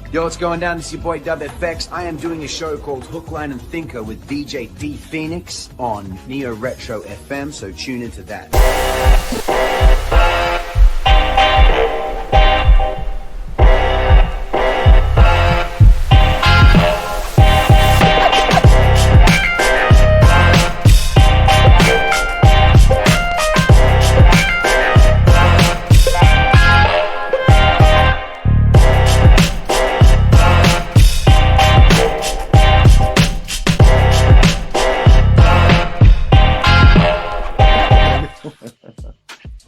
Yo, what's going down? This is your boy WFX. I am doing a show called Hook, Line, and Thinker with DJ D Phoenix on NeoRetroFM, so tune into that.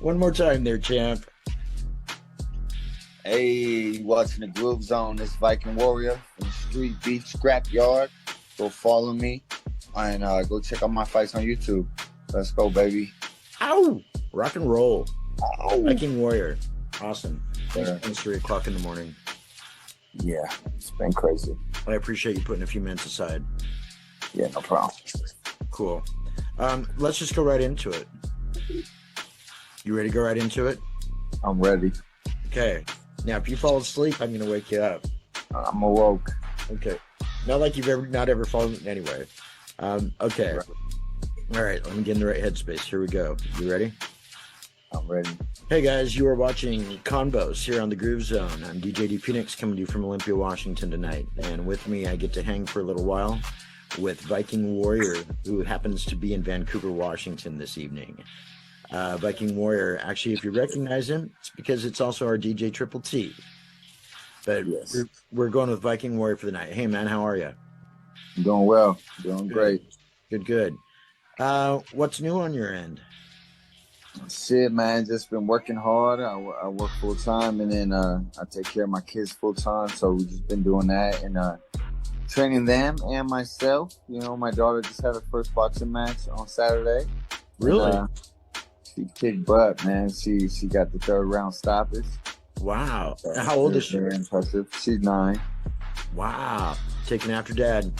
One more time there, champ. Hey, watching the Groove Zone. This Viking Warrior from Streetbeefs Scrapyard. Go follow me and go check out my fights on YouTube. Let's go, baby. Ow! Rock and roll. Ow. Viking Warrior. Awesome. Thanks Yeah. for 3 o'clock in the morning. Yeah, it's been crazy. I appreciate you putting a few minutes aside. Yeah, no problem. Cool. Let's just go right into it. You ready to go right into it? I'm ready. Okay. Now, if you fall asleep, I'm going to wake you up. I'm awoke. Okay. Not like you've ever fallen anyway. Okay. Right. All right. Let me get in the right headspace. Here we go. You ready? I'm ready. Hey guys, you are watching KONVOS here on the Groove Zone. I'm DJ D Phoenix coming to you from Olympia, Washington tonight. And with me, I get to hang for a little while with Viking Warrior, who happens to be in Vancouver, Washington this evening. Viking Warrior, actually, if you recognize him, it's because it's also our DJ Triple T. But Yes. we're going with Viking Warrior for the night. Hey man, how are you? I'm doing well. Doing great. Good. What's new on your end? Shit, man. Just been working hard. I work full time, and then I take care of my kids full time. So we've just been doing that and training them and myself. You know, my daughter just had her first boxing match on Saturday. Really? And, she kicked butt, man. She got the 3rd round stoppage. Wow. How old is she? Very impressive. She's 9. Wow. Taking after dad.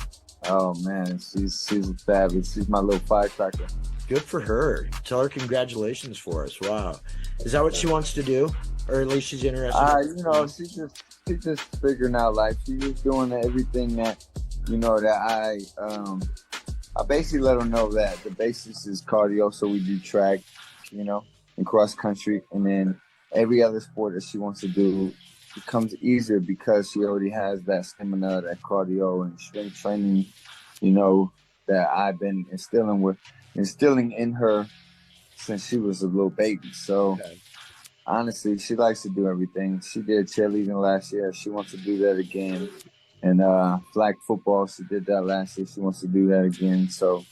Oh man, she's fabulous. She's my little firecracker. Good for her. Tell her congratulations for us. Wow. Is that what she wants to do? Or at least she's interested? You know, she's just figuring out life. She's just doing everything that, you know, that I basically let her know that the basis is cardio, so we do track, you know, and cross country, and then every other sport that she wants to do becomes easier because she already has that stamina, that cardio and strength training, you know, that I've been instilling in her since she was a little baby. So honestly, she likes to do everything. She did cheerleading last year. She wants to do that again. And flag football, she did that last year. She wants to do that again. So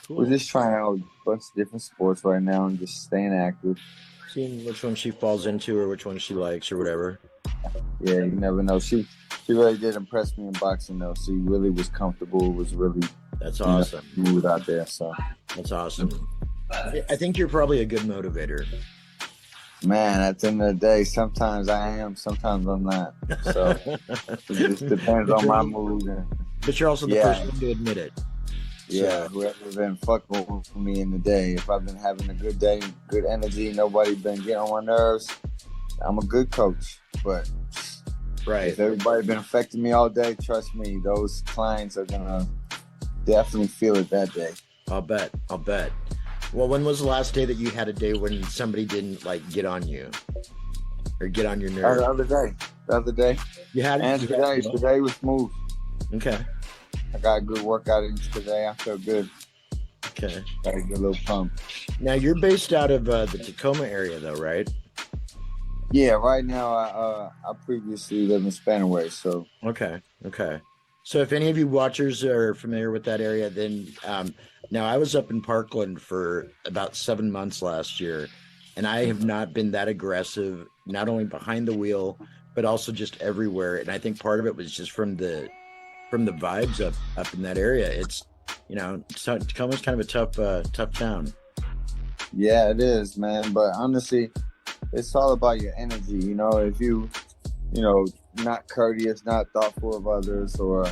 we're just trying out a bunch of different sports right now and just staying active. Seeing which one she falls into or which one she likes or whatever. Yeah, you never know. She really did impress me in boxing, though. She really was comfortable. Was really That's awesome. Smooth out there. So that's awesome. I think you're probably a good motivator. Man, at the end of the day, sometimes I am, sometimes I'm not. So it just depends on my mood. But you're also the first one to admit it. Yeah, so whoever's been fucking with me in the day. If I've been having a good day, good energy, nobody been getting on my nerves, I'm a good coach. But if everybody been affecting me all day, trust me, those clients are gonna definitely feel it that day. I'll bet. Well, when was the last day that you had a day when somebody didn't get on you or get on your nerves? The other day. You had and today was smooth. Okay. I got a good workout in today. I feel good. Okay. Got a good little pump. Now you're based out of the Tacoma area, though, right? Yeah. Right now, I previously lived in Spanaway, so. Okay. So if any of you watchers are familiar with that area, then now I was up in Parkland for about 7 months last year, and I have not been that aggressive, not only behind the wheel, but also just everywhere. And I think part of it was just from the vibes up in that area. It's, Tacoma's kind of a tough town. Yeah, it is, man. But honestly, it's all about your energy. You know, if not courteous, not thoughtful of others, or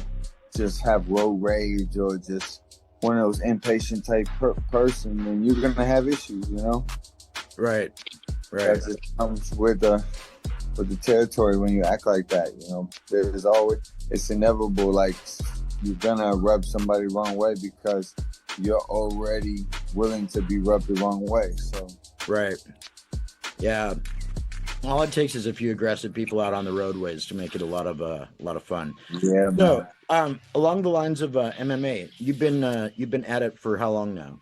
just have road rage, or just one of those impatient type person, then you're gonna have issues. You know, Right. that just comes with the territory when you act like that. You know, it's inevitable. Like, you're gonna rub somebody the wrong way because you're already willing to be rubbed the wrong way. So Right. Yeah. All it takes is a few aggressive people out on the roadways to make it a lot of fun. yeah, So, along the lines of MMA, you've been at it for how long now?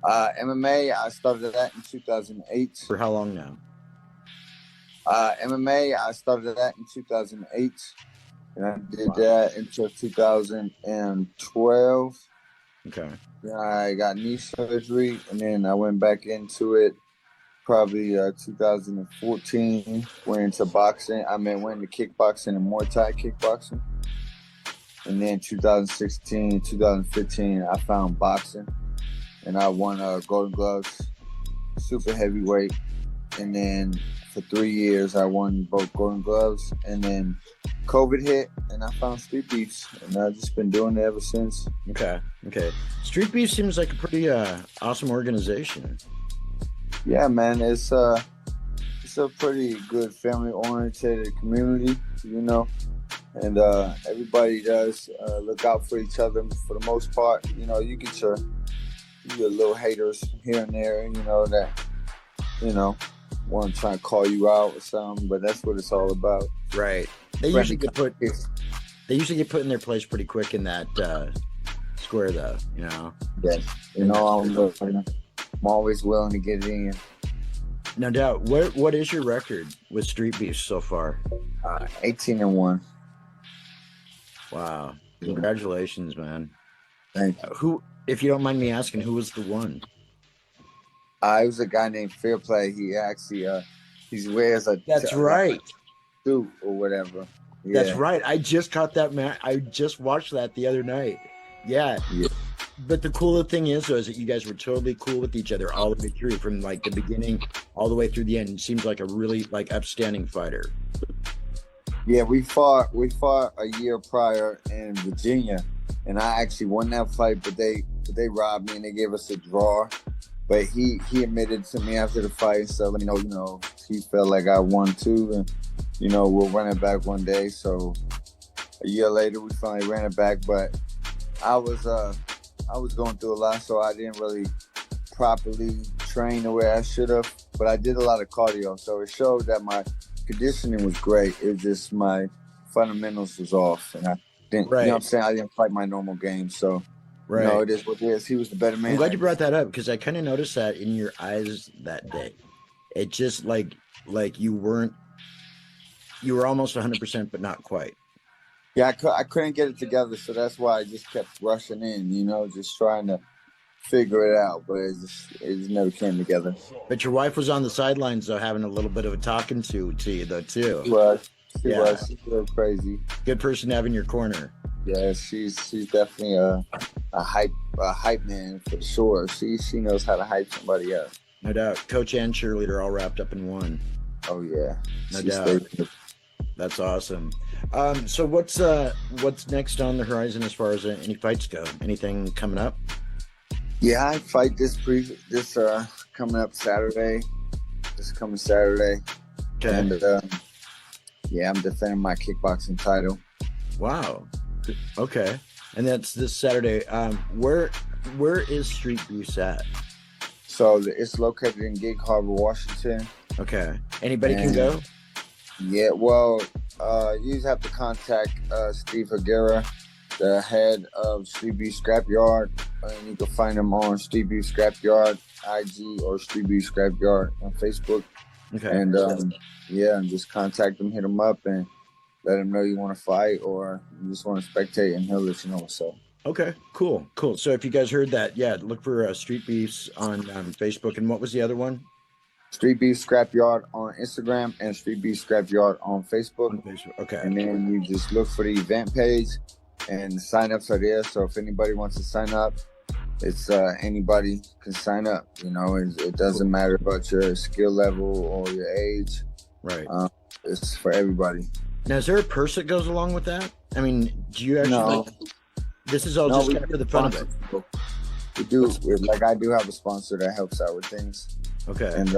MMA, I started that in 2008. For how long now? MMA, I started that in 2008, and I did that until 2012. Okay. Then I got knee surgery, and then I went back into it probably 2014. Went into boxing. Went into kickboxing and Muay Thai kickboxing. And then 2016, 2015, I found boxing, and I won Golden Gloves, super heavyweight. And then for 3 years, I won both Golden Gloves. And then COVID hit, and I found Street Beefs, and I've just been doing it ever since. Okay. Street Beef seems like a pretty awesome organization. Yeah, man, it's a pretty good family-oriented community, you know, and everybody does look out for each other for the most part. You know, you get your little haters here and there, you know, that, you know, want to try and call you out or something, but that's what it's all about. Right. They usually get put in their place pretty quick in that square, though. You know. Yes. You know, I'm always willing to get it in. No doubt. What is your record with Street Beefs so far? 18-1. Wow. Congratulations, man. Thank you. Who, if you don't mind me asking, who was the one? It was a guy named Fairplay. He actually he wears a right. suit or whatever. Yeah. That's right. I just caught that, man. I just watched that the other night. Yeah. But the cooler thing is, though, is that you guys were totally cool with each other all the way through, from like the beginning all the way through the end. It seems like a really like upstanding fighter. Yeah, we fought a year prior in Virginia, and I actually won that fight, but they robbed me and they gave us a draw. But he admitted to me after the fight and stuff, you know, he felt like I won too, and you know, we'll run it back one day. So a year later, we finally ran it back, but I was going through a lot, so I didn't really properly train the way I should have. But I did a lot of cardio, so it showed that my conditioning was great. It was just my fundamentals was off, and I didn't. Right. You know what I'm saying? I didn't fight my normal game, so. Right. No, it is what it is. He was the better man. I'm glad you brought that up, because I kind of noticed that in your eyes that day. It just like you were almost 100%, but not quite. Yeah, I couldn't get it together, so that's why I just kept rushing in, you know, just trying to figure it out, but it just never came together. But your wife was on the sidelines, though, having a little bit of a talking to you, though, too. She was. She's real crazy. Good person to have in your corner. Yeah, she's definitely a hype man for sure. She knows how to hype somebody up. No doubt. Coach and cheerleader all wrapped up in one. Oh yeah, no doubt. That's awesome. So what's next on the horizon as far as any fights go? Anything coming up? Yeah, I fight this coming up Saturday. This coming Saturday. Okay. And yeah, I'm defending my kickboxing title. Wow. Okay. And that's this Saturday. Where is Street Beefs at? So it's located in Gig Harbor, Washington. Okay. Anybody can go? Yeah, well, you just have to contact Steve Higuera, the head of Streetbeefs Scrapyard, and you can find him on Streetbeefs Scrapyard IG or Streetbeefs Scrapyard on Facebook. Okay. And and just contact him, hit him up, and let him know you want to fight or you just want to spectate, and he'll let you know what's up. Okay, cool. So if you guys heard that, yeah, look for Street Beefs on Facebook. And what was the other one? Streetbeefs Scrapyard on Instagram and Streetbeefs Scrapyard on Facebook. Okay. And then you just look for the event page, and the sign-ups are there. So if anybody wants to sign up, it's anybody can sign up. You know, it doesn't matter about your skill level or your age. Right. It's for everybody. Now, is there a purse that goes along with that? I mean, do you actually? No. This is all just kind of for the fun of it. We do. I do have a sponsor that helps out with things. Okay. And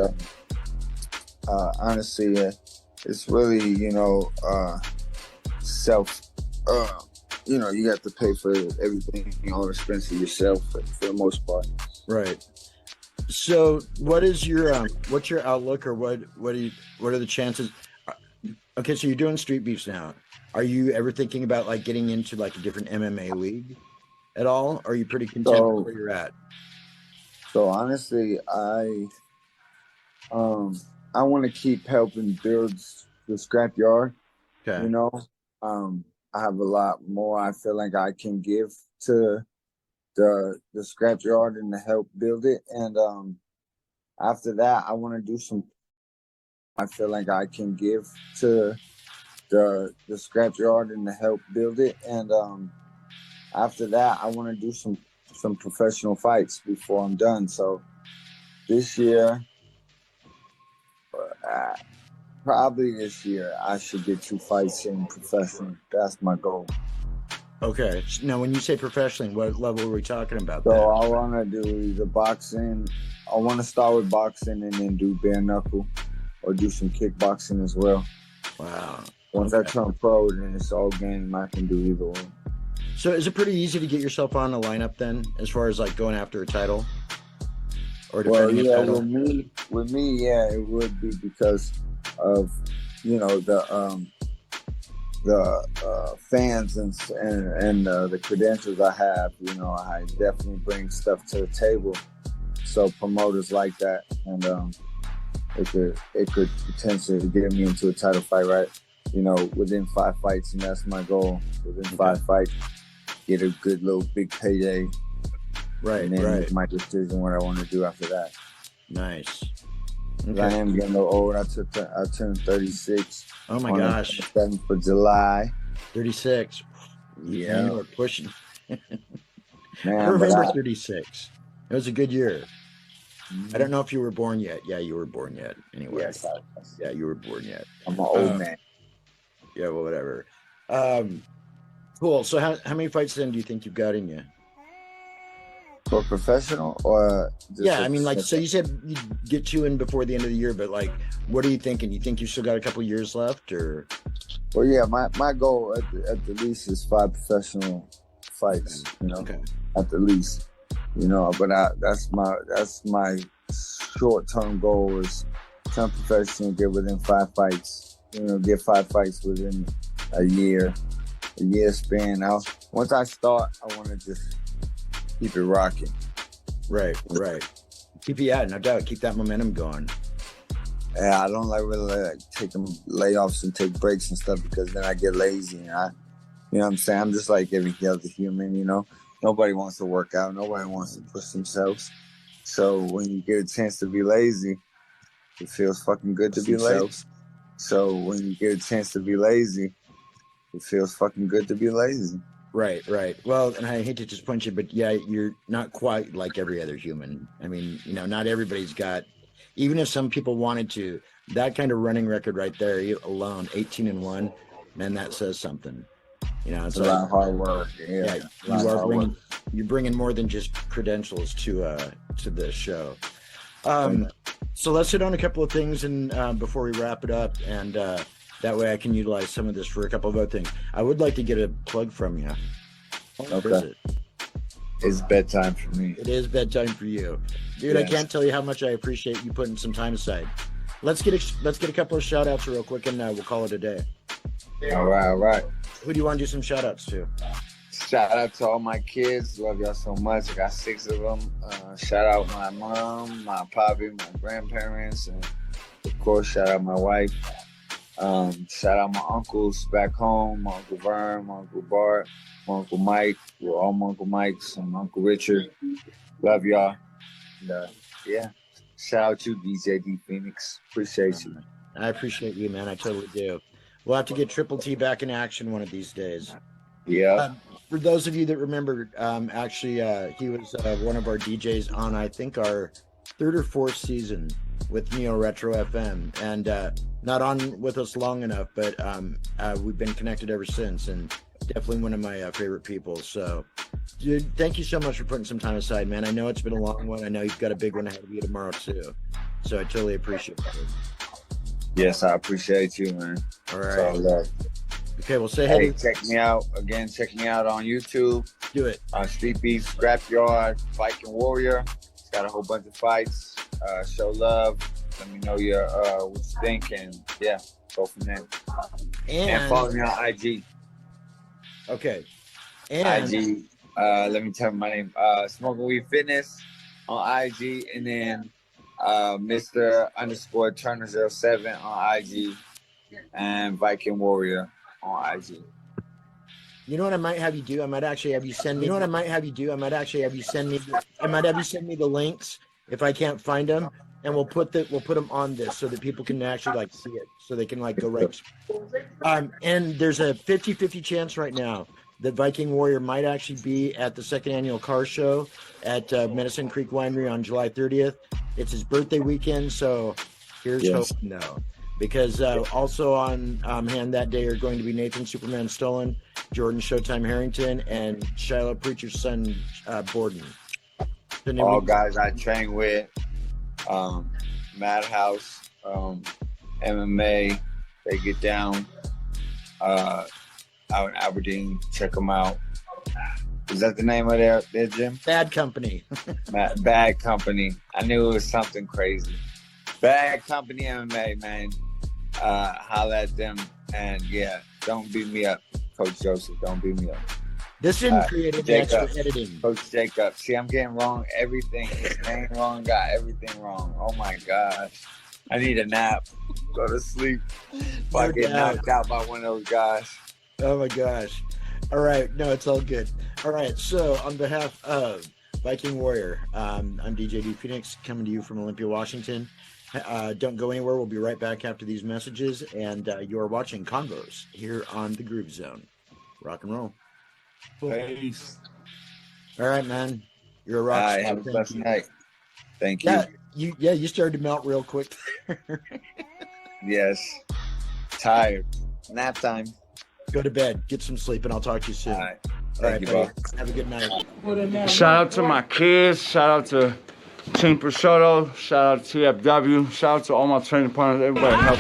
honestly, it's really, you know, self. You know, you have to pay for everything, all expenses yourself for the most part. Right. So, what is your what's your outlook, or what are the chances? Okay, so you're doing street beefs now. Are you ever thinking about like getting into like a different MMA league at all? Or are you pretty content with where you're at? So honestly, I want to keep helping build the scrapyard. Okay. You know, I have a lot more I feel like I can give to the scrapyard and to help build it. And after that, I want to do some. I feel like I can give to the scrapyard and to help build it. And after that, I want to do some professional fights before I'm done. So this year, probably this year, I should get 2 fights in professional. That's my goal. Okay. Now, when you say professionally, what level are we talking about? So I want to do either boxing. I want to start with boxing and then do bare knuckle, or do some kickboxing as well. Wow. Once I turn pro, then it's all game. I can do either one. So is it pretty easy to get yourself on a lineup then, as far as like going after a title? Or defending a title? With me, yeah, it would be because of, you know, the fans and the credentials I have. You know, I definitely bring stuff to the table. So promoters like that, and it could potentially get me into a title fight, right? You know, within 5 fights, and that's my goal. Within 5 fights, get a good little big payday. Right, and then right. make my decision what I want to do after that. Nice. Okay. I am getting a little old. I turned 36. Oh my gosh. 7th of July. 36. Yeah. You were pushing. Man, I remember 36. It was a good year. I don't know if you were born yet. Yeah, you were born yet. Anyway. Yes. Yeah, you were born yet. I'm an old man. Yeah, well, whatever. Cool. So how many fights then do you think you've got in you? For professional or yeah, I mean, like, so you said you'd get 2 in before the end of the year, but like, what are you thinking? You think you still got a couple years left, or? Well, yeah, my goal at the least is 5 professional fights. You know, at the least. You know, but that's my short-term goal is turn professional, get within 5 fights. You know, get 5 fights within a year span. Now, once I start, I want to just keep it rocking. Right. Keep no doubt. Keep that momentum going. Yeah, I don't really take them layoffs and take breaks and stuff, because then I get lazy. And you know what I'm saying? I'm just like every other human, you know. Nobody wants to work out. Nobody wants to push themselves. So when you get a chance to be lazy, it feels fucking good to be lazy. So when you get a chance to be lazy, it feels fucking good to be lazy. Right. Well, and I hate to just you, but yeah, you're not quite like every other human. I mean, you know, not everybody's got, even if some people wanted to, that kind of running record right there alone, 18-1, man, that says something. You know, it's a lot of hard work. Yeah, you're bringing more than just credentials to this show. So let's hit on a couple of things and before we wrap it up, and that way I can utilize some of this for a couple of other things. I would like to get a plug from you. Okay. It's bedtime for me. It is bedtime for you, dude. Yes. I can't tell you how much I appreciate you putting some time aside. Let's get a couple of shout outs real quick, and we'll call it a day. All right. Who do you want to do some shout outs to? Shout out to all my kids. Love y'all so much. I got 6 of them. Shout out my mom, my poppy, my grandparents, and of course, shout out my wife. Shout out my uncles back home, my Uncle Vern, my Uncle Bart, my Uncle Mike. We're all my Uncle Mikes and my Uncle Richard. Love y'all. And, yeah. Shout out to DJ D Phoenix. Appreciate you. I appreciate you, man. I totally do. We'll have to get Triple T back in action one of these days. Yeah. for those of you that remember, actually, he was one of our DJs on, I think, our third or fourth season with NeoRetroFM, and not on with us long enough, but we've been connected ever since, and definitely one of my favorite people. So, dude, thank you so much for putting some time aside, man. I know it's been a long one. I know you've got a big one ahead of you tomorrow too. So I totally appreciate it. Yes, I appreciate you, man. All right. Okay, well, say hey, check me out again. Check me out on YouTube. Do it. Streetbeefs Scrapyard, Viking Warrior. It's got a whole bunch of fights. Show love. Let me know your what you think, and yeah, go from there. And follow me on IG. Okay. And IG. Let me tell you my name. Smoking Weed Fitness on IG, and then Mr_Turner07 on IG, and Viking Warrior on IG. You know what I might have you do? I might actually have you send me. You know what I might have you do? I might actually have you send me. I might have you send me the links if I can't find them, and we'll put them on this so that people can actually like see it, so they can like go right. And there's a 50-50 chance right now that Viking Warrior might actually be at the second annual car show at Medicine Creek Winery on July 30th. It's his birthday weekend, so here's hoping though. Because also on hand that day are going to be Nathan Superman Stolen, Jordan Showtime Harrington, and Shiloh Preacher's son Borden. All guys I train with, Madhouse, MMA, they get down out in Aberdeen. Check them out. Is that the name of their gym? Bad Company. Bad Company. I knew it was something crazy. Bad Company MMA, man. Holla at them, and yeah, don't beat me up, Coach Joseph. Don't beat me up. This didn't create an extra editing. Coach Jacob. See, I'm getting wrong everything. His name wrong, got everything wrong. Oh my gosh. I need a nap. Go to sleep. If I get knocked out by one of those guys. Oh my gosh. All right. No, it's all good. All right. So on behalf of Viking Warrior, I'm DJ D Phoenix coming to you from Olympia, Washington. Don't go anywhere. We'll be right back after these messages. And you are watching KONVOS here on the Groove Zone. Rock and roll. Peace. All right, man. You're a rock star. Have a blessed night. Thank you. You started to melt real quick. Yes. Tired. Nap time. Go to bed. Get some sleep, and I'll talk to you soon. All right. Thank you, buddy. Have a good night. Shout out to my kids. Shout out to Team Prosciutto. Shout out to TFW. Shout out to all my training partners. Everybody help.